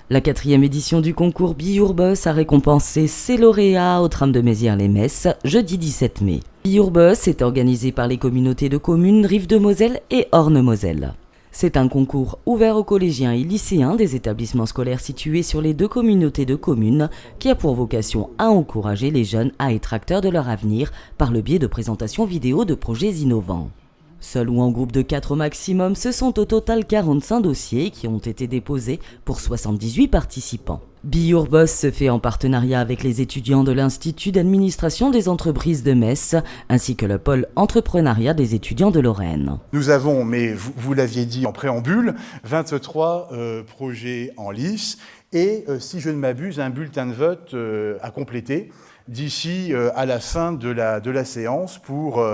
La 4e édition du concours Biourbus a récompensé ses lauréats au tram de Mézières-les-Messes, jeudi 17 mai. Biourbus est organisé par les communautés de communes Rive de Moselle et Orne-Moselle. C'est un concours ouvert aux collégiens et lycéens des établissements scolaires situés sur les 2 communautés de communes qui a pour vocation à encourager les jeunes à être acteurs de leur avenir par le biais de présentations vidéo de projets innovants. Seuls ou en groupe de 4 au maximum, ce sont au total 45 dossiers qui ont été déposés pour 78 participants. Biourbus se fait en partenariat avec les étudiants de l'Institut d'administration des entreprises de Metz ainsi que le pôle entrepreneuriat des étudiants de Lorraine. Nous avons, mais vous l'aviez dit en préambule, 23 projets en lice et, si je ne m'abuse, un bulletin de vote à compléter d'ici à la fin de la séance pour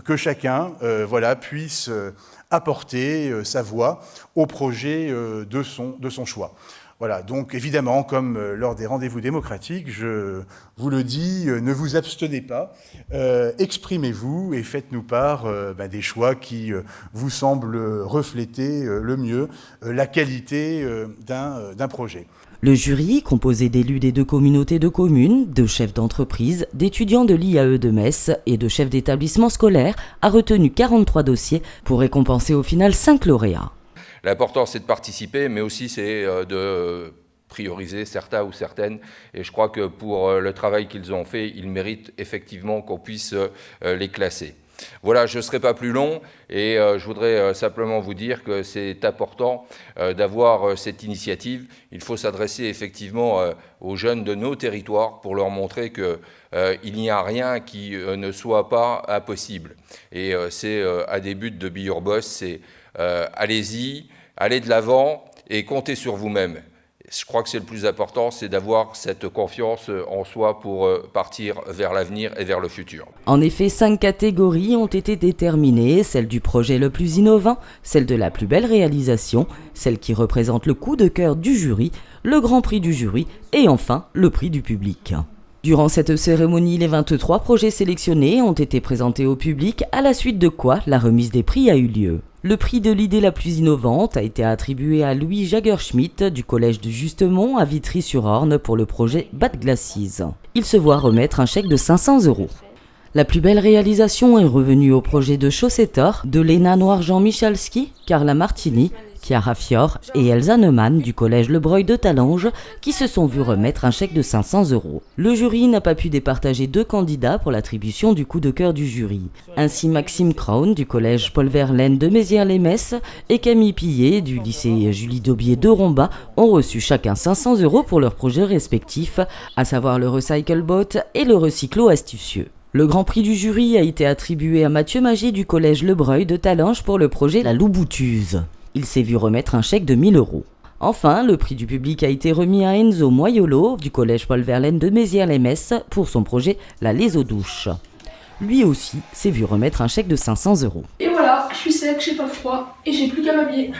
que chacun puisse apporter sa voix au projet de son choix. Voilà, donc évidemment, comme lors des rendez-vous démocratiques, je vous le dis, ne vous abstenez pas, exprimez-vous et faites-nous part des choix qui vous semblent refléter le mieux la qualité d'un projet. Le jury, composé d'élus des 2 communautés de communes, de chefs d'entreprise, d'étudiants de l'IAE de Metz et de chefs d'établissements scolaires, a retenu 43 dossiers pour récompenser au final 5 lauréats. L'important, c'est de participer, mais aussi c'est de prioriser certains ou certaines. Et je crois que pour le travail qu'ils ont fait, ils méritent effectivement qu'on puisse les classer. Voilà, je ne serai pas plus long et je voudrais simplement vous dire que c'est important d'avoir cette initiative. Il faut s'adresser effectivement aux jeunes de nos territoires pour leur montrer qu'il n'y a rien qui ne soit pas impossible. Et c'est un des buts de Biourbus, c'est allez-y, allez de l'avant et comptez sur vous-même. Je crois que c'est le plus important, c'est d'avoir cette confiance en soi pour partir vers l'avenir et vers le futur. En effet, 5 catégories ont été déterminées, celle du projet le plus innovant, celle de la plus belle réalisation, celle qui représente le coup de cœur du jury, le grand prix du jury et enfin le prix du public. Durant cette cérémonie, les 23 projets sélectionnés ont été présentés au public, à la suite de quoi la remise des prix a eu lieu. Le prix de l'idée la plus innovante a été attribué à Louis Jagerschmidt du collège de Justemont à Vitry-sur-Orne pour le projet Bad Glacis. Il se voit remettre un chèque de 500 €. La plus belle réalisation est revenue au projet de Chaussettor de Léna Noir-Jean Michalski, Carla Martini, Chiara Fior et Elsa Neumann du collège Le Breuil de Talange qui se sont vus remettre un chèque de 500 €. Le jury n'a pas pu départager 2 candidats pour l'attribution du coup de cœur du jury. Ainsi Maxime Crown du collège Paul Verlaine de Mézières-les-Messes et Camille Pillet du lycée Julie Daubier de Romba ont reçu chacun 500 € pour leurs projets respectifs, à savoir le Recyclebot et le Recyclo astucieux. Le grand prix du jury a été attribué à Mathieu Magé du collège Le Breuil de Talange pour le projet La Louboutuse. Il s'est vu remettre un chèque de 1000 €. Enfin, le prix du public a été remis à Enzo Moyolo du collège Paul Verlaine de Mézières-les-Messes pour son projet La Les eaux douches. Lui aussi s'est vu remettre un chèque de 500 €. Et voilà, je suis sec, j'ai pas froid et j'ai plus qu'à m'habiller.